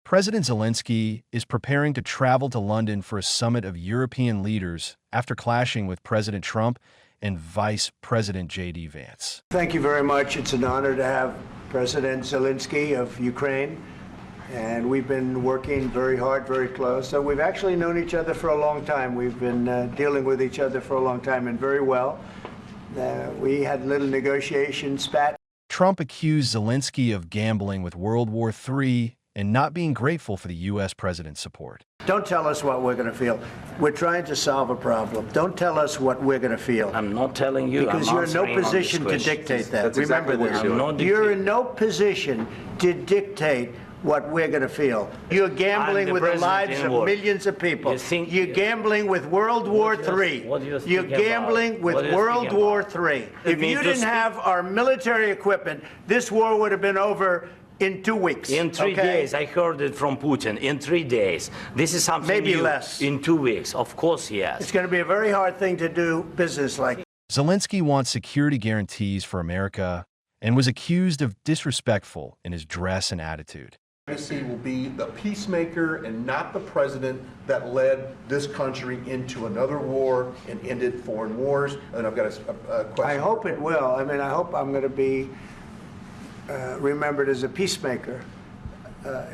President Zelensky is preparing to travel to London for a summit of European leaders after clashing with President Trump and Vice President J.D. Vance. Thank you very much. It's an honor to have President Zelensky of Ukraine, and we've been working very hard, very close. So we've actually known each other for a long time. We've been dealing with each other for a long time and very well. We had a little negotiation spat. Trump accused Zelensky of gambling with World War III and not being grateful for the U.S. president's support. Don't tell us what we're going to feel. We're trying to solve a problem. Don't tell us what we're going to feel. I'm not telling you. Because you're in no position to dictate that. Remember this. You're in no position to dictate what we're going to feel. You're gambling with the lives of millions of people. You're gambling with World War III. You're gambling with World War III. If you didn't have our military equipment, this war would have been over in 2 weeks. In 3 days. I heard it from Putin. In 3 days. This is something maybe new. Less. In 2 weeks. Of course, yes. It's going to be a very hard thing to do business like. Zelensky wants security guarantees for America and was accused of disrespectful in his dress and attitude. Legacy will be the peacemaker and not the president that led this country into another war and ended foreign wars. And I've got a question. I hope it will. I mean, I hope I'm going to be remembered as a peacemaker.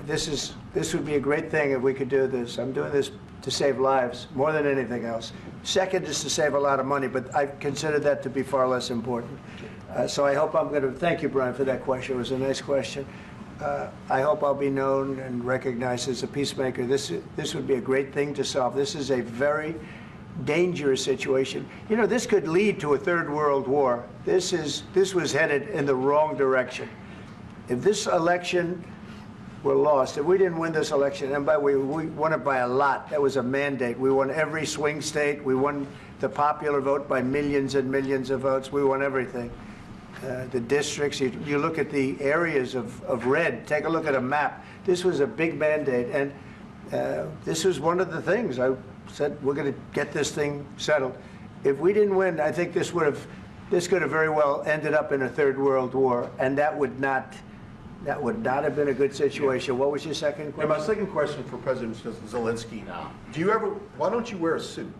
This would be a great thing if we could do this. I'm doing this to save lives more than anything else. Second is to save a lot of money, but I consider that to be far less important. So I hope I'm going to thank you, Brian, for that question. It was a nice question. I hope I'll be known and recognized as a peacemaker. This would be a great thing to solve. This is a very dangerous situation. You know, this could lead to a third world war. This was headed in the wrong direction. If this election were lost, if we didn't win this election, and by the way, we won it by a lot. That was a mandate. We won every swing state. We won the popular vote by millions and millions of votes. We won everything. The districts, you look at the areas of red, take a look at a map. This was a big mandate, and this was one of the things. I said, we're going to get this thing settled. If we didn't win, I think this could have very well ended up in a third world war, and that would not have been a good situation. What was your second question? And my second question for President Zelensky. No. Why don't you wear a suit?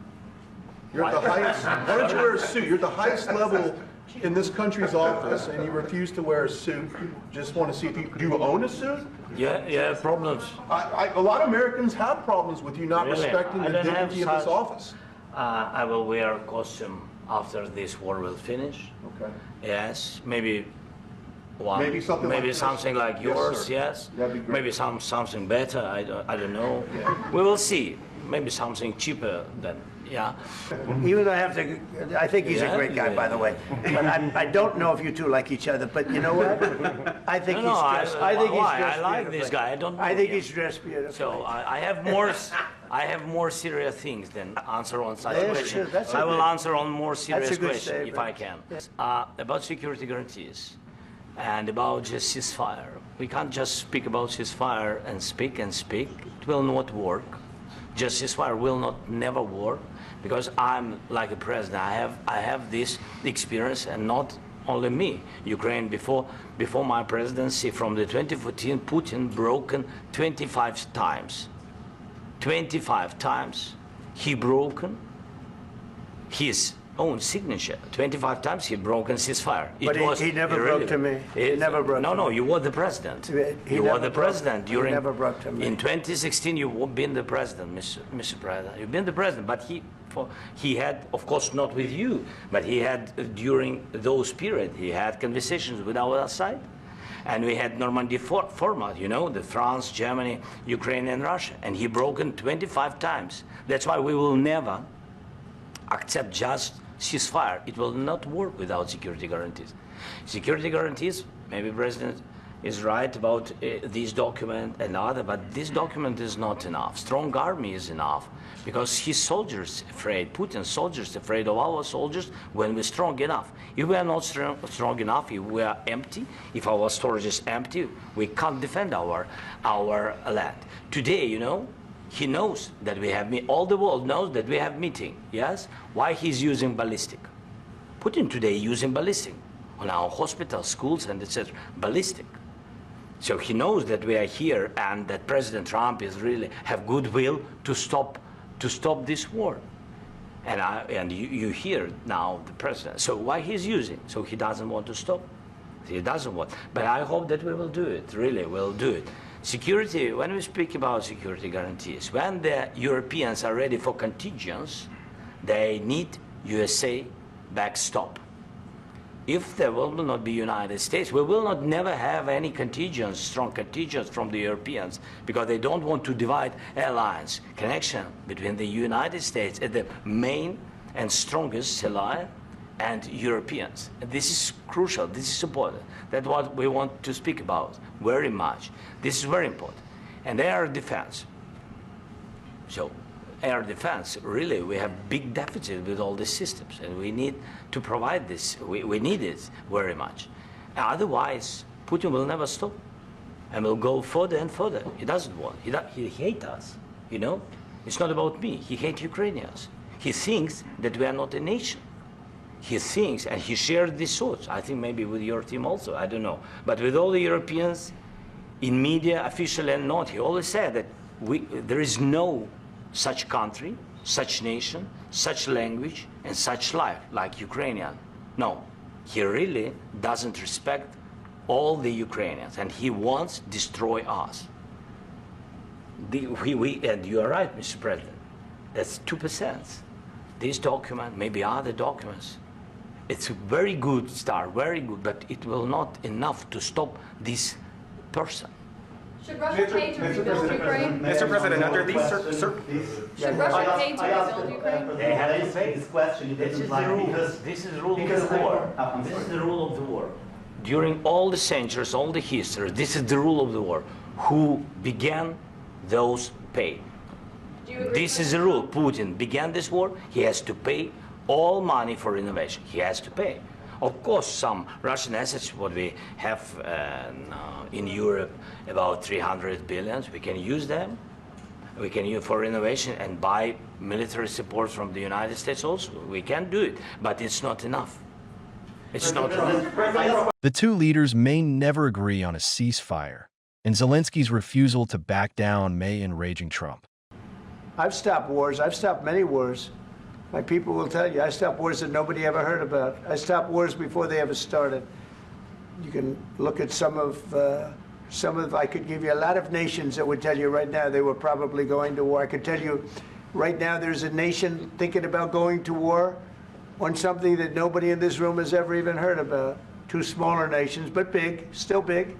You're at the highest, why don't you wear a suit? You're at the highest level in this country's office, and you refuse to wear a suit. Just want to see if do you own a suit? Yeah, problems. A lot of Americans have problems with you not respecting the dignity of this office. I will wear a costume after this war will finish. Okay. Yes, maybe one. Maybe something like yours. Yes. That'd be great. Maybe something better. I don't know. Yeah. We will see. Maybe something cheaper than. Yeah. Even though I think he's a great guy, by the way. But I don't know if you two like each other. But you know what? I think he's dressed. I think he's dressed. I like this guy. I don't know. I think he's dressed beautifully. So I have more serious things than answer on such questions. I will answer on more serious questions if I can. Yes. About security guarantees and about just ceasefire. We can't just speak about ceasefire and speak and speak. It will not work. Just ceasefire will never work, because I'm like a president. I have this experience, and not only me. Ukraine before my presidency, from the 2014, Putin broken 25 times. 25 times he broken his own signature. 25 times he broken ceasefire. But he never broke to me. He never broke to me. No, you were the president. You were the president during. He never broke to me. In 2016, you've been the president, Mr. President. You've been the president, but he had, of course, not with you, but he had during those periods. He had conversations with our side, and we had Normandy format. You know, the France, Germany, Ukraine, and Russia, and he broken 25 times. That's why we will never accept just ceasefire. It will not work without security guarantees. Security guarantees, maybe President is right about this document and other, but this document is not enough. Strong army is enough, because his soldiers afraid, Putin's soldiers afraid of our soldiers when we're strong enough. If we are not strong enough, if we are empty, if our storage is empty, we can't defend our land. Today, you know, he knows that we have all the world knows that we have meeting. Yes, why he's using ballistic? Putin today using ballistic on our hospitals, schools, and etc. Ballistic. So he knows that we are here and that President Trump is really have goodwill to stop this war. And you hear now the president. So why he's using? So he doesn't want to stop. He doesn't want. But I hope that we will do it. Really, we'll do it. Security. When we speak about security guarantees, when the Europeans are ready for contingents, they need USA backstop. If there will not be United States, we will not never have any contingents, strong contingents from the Europeans, because they don't want to divide alliance, connection between the United States as the main and strongest ally and Europeans. And this is crucial, this is important. That's what we want to speak about very much. This is very important. And air defense. So air defense, really, we have big deficit with all these systems, and we need to provide this. We need it very much. Otherwise, Putin will never stop, and will go further and further. He doesn't want. He hates us, you know? It's not about me. He hates Ukrainians. He thinks that we are not a nation. He thinks, and he shared these thoughts, I think maybe with your team also, I don't know. But with all the Europeans, in media, official and not, he always said that there is no such country, such nation, such language, and such life like Ukrainian. No, he really doesn't respect all the Ukrainians, and he wants to destroy us. And you are right, Mr. President, that's 2%. This document, maybe other documents, it's a very good start, very good, but it will not enough to stop this person. Should Russia pay to rebuild Ukraine? Mr. President, under these Should Russia pay to rebuild Ukraine? They have to pay. This question he doesn't like because This is the rule of the war. This is the rule of the war. During all the centuries, all the history, this is the rule of the war. Who began, those pay. Do you agree This with is the rule. Putin began this war. He has to pay all money for innovation. He has to pay. Of course, some Russian assets, what we have in Europe, about 300 billions, we can use them. We can use for innovation and buy military support from the United States also. We can do it, but it's not enough. It's not enough. The two leaders may never agree on a ceasefire, and Zelensky's refusal to back down may enraging Trump. I've stopped wars. I've stopped many wars. My people will tell you, I stopped wars that nobody ever heard about. I stopped wars before they ever started. You can look at I could give you a lot of nations that would tell you right now they were probably going to war. I could tell you right now there's a nation thinking about going to war on something that nobody in this room has ever even heard about. Two smaller nations, but big, still big.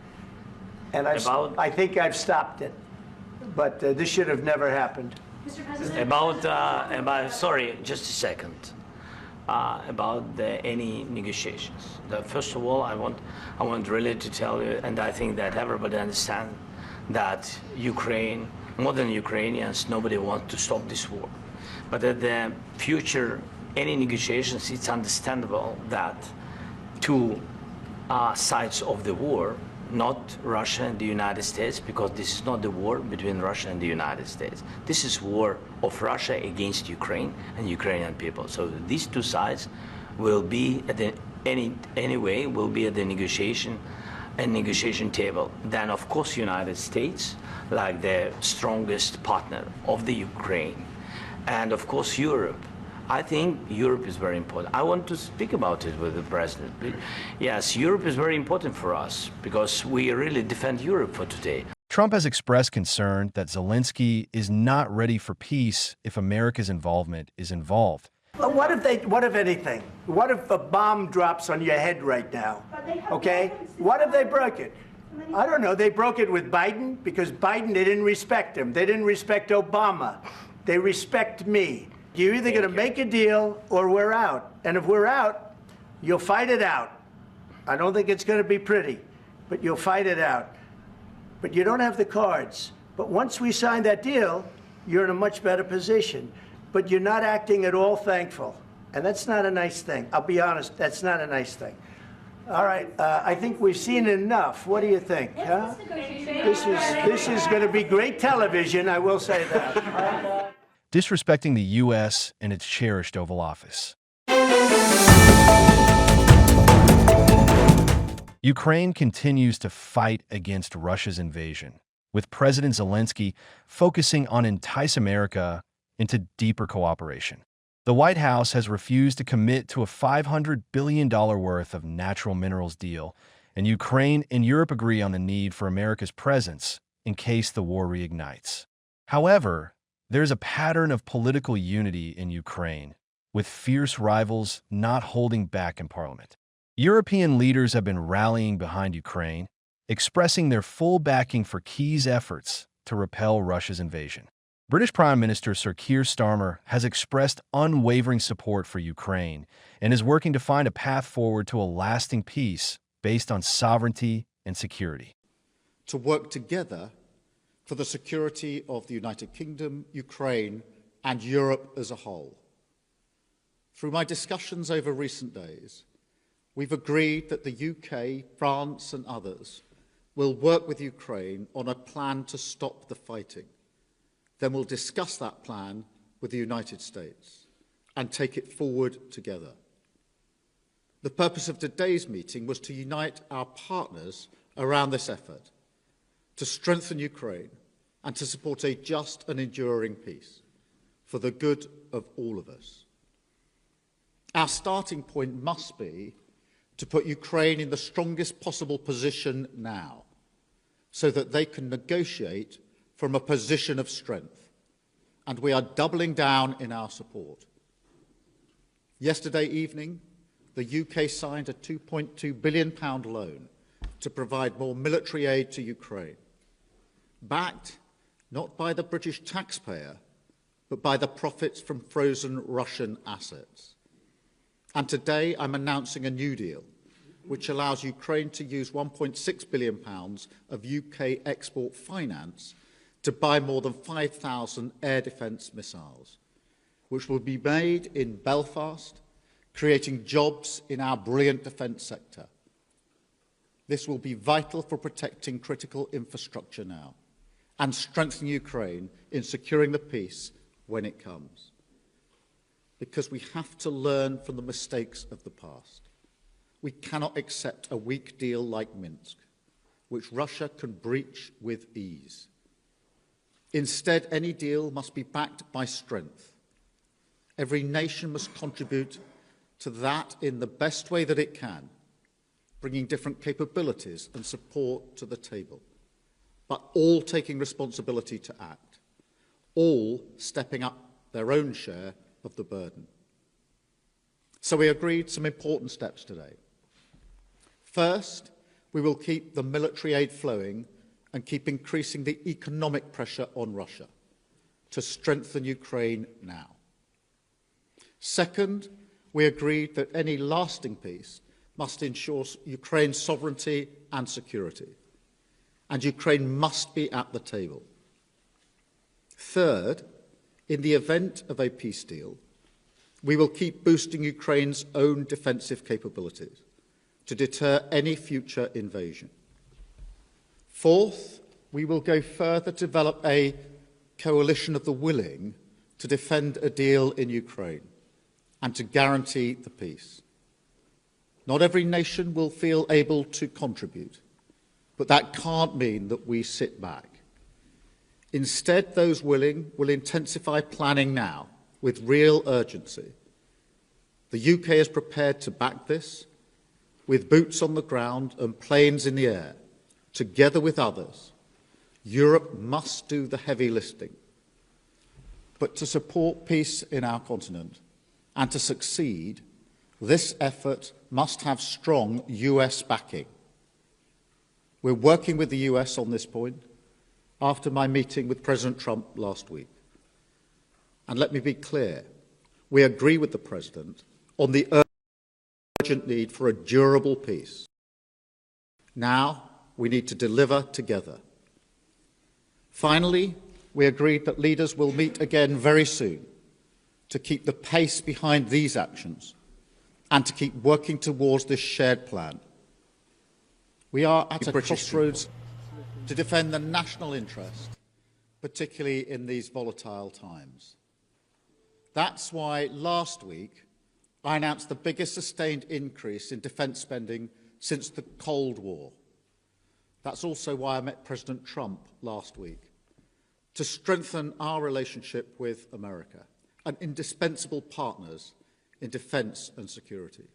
And I think I've stopped it. But this should have never happened. Mr. President? About sorry, just a second. About any negotiations. First of all, I want really to tell you, and I think that everybody understands that Ukraine, modern Ukrainians, nobody wants to stop this war. But at the future, any negotiations, it's understandable that two sides of the war, not Russia and the United States, because this is not the war between Russia and the United States. This is war of Russia against Ukraine and Ukrainian people. So these two sides will be at the anyway will be at the negotiation table. Then of course United States, like the strongest partner of the Ukraine, and of course Europe. I think Europe is very important. I want to speak about it with the president. Yes, Europe is very important for us because we really defend Europe for today. Trump has expressed concern that Zelensky is not ready for peace if America's involvement is involved. What if anything? What if a bomb drops on your head right now? Okay? What if they broke it? I don't know. They broke it with Biden because Biden, they didn't respect him. They didn't respect Obama. They respect me. You're either going to make a deal or we're out. And if we're out, you'll fight it out. I don't think it's going to be pretty, but you'll fight it out. But you don't have the cards. But once we sign that deal, you're in a much better position. But you're not acting at all thankful. And that's not a nice thing. I'll be honest, that's not a nice thing. All right, I think we've seen enough. What do you think? Huh? This is going to be great television, I will say that. Disrespecting the U.S. and its cherished Oval Office. Ukraine continues to fight against Russia's invasion, with President Zelensky focusing on entice America into deeper cooperation. The White House has refused to commit to a $500 billion worth of natural minerals deal, and Ukraine and Europe agree on the need for America's presence in case the war reignites. However, there's a pattern of political unity in Ukraine, with fierce rivals not holding back in parliament. European leaders have been rallying behind Ukraine, expressing their full backing for Kyiv's efforts to repel Russia's invasion. British Prime Minister Sir Keir Starmer has expressed unwavering support for Ukraine and is working to find a path forward to a lasting peace based on sovereignty and security. To work together for the security of the United Kingdom, Ukraine, and Europe as a whole. Through my discussions over recent days, we've agreed that the UK, France, and others will work with Ukraine on a plan to stop the fighting. Then we'll discuss that plan with the United States and take it forward together. The purpose of today's meeting was to unite our partners around this effort, to strengthen Ukraine and to support a just and enduring peace for the good of all of us. Our starting point must be to put Ukraine in the strongest possible position now, so that they can negotiate from a position of strength, and we are doubling down in our support. Yesterday evening, the UK signed a £2.2 billion loan to provide more military aid to Ukraine, backed not by the British taxpayer, but by the profits from frozen Russian assets. And today I'm announcing a new deal, which allows Ukraine to use £1.6 billion of UK export finance to buy more than 5,000 air defence missiles, which will be made in Belfast, creating jobs in our brilliant defence sector. This will be vital for protecting critical infrastructure now and strengthening Ukraine in securing the peace when it comes. Because we have to learn from the mistakes of the past. We cannot accept a weak deal like Minsk, which Russia can breach with ease. Instead, any deal must be backed by strength. Every nation must contribute to that in the best way that it can, bringing different capabilities and support to the table, but all taking responsibility to act, all stepping up their own share of the burden. So we agreed some important steps today. First, we will keep the military aid flowing and keep increasing the economic pressure on Russia to strengthen Ukraine now. Second, we agreed that any lasting peace must ensure Ukraine's sovereignty and security, and Ukraine must be at the table. Third, in the event of a peace deal, we will keep boosting Ukraine's own defensive capabilities to deter any future invasion. Fourth, we will go further to develop a coalition of the willing to defend a deal in Ukraine and to guarantee the peace. Not every nation will feel able to contribute, but that can't mean that we sit back. Instead, those willing will intensify planning now with real urgency. The UK is prepared to back this with boots on the ground and planes in the air. Together with others, Europe must do the heavy lifting. But to support peace in our continent and to succeed, this effort must have strong US backing. We're working with the US on this point after my meeting with President Trump last week. And let me be clear, we agree with the President on the urgent need for a durable peace. Now we need to deliver together. Finally, we agreed that leaders will meet again very soon to keep the pace behind these actions and to keep working towards this shared plan. We are at a crossroads to defend the national interest, particularly in these volatile times. That's why last week I announced the biggest sustained increase in defence spending since the Cold War. That's also why I met President Trump last week, to strengthen our relationship with America, an indispensable partners in defence and security.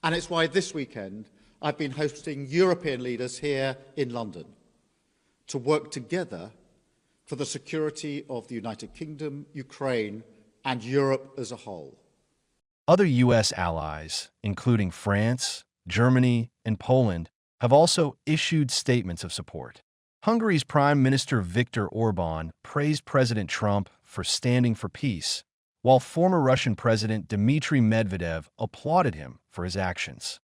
And it's why this weekend I've been hosting European leaders here in London to work together for the security of the United Kingdom, Ukraine, and Europe as a whole. Other U.S. allies, including France, Germany, and Poland, have also issued statements of support. Hungary's Prime Minister Viktor Orbán praised President Trump for standing for peace, while former Russian President Dmitry Medvedev applauded him for his actions.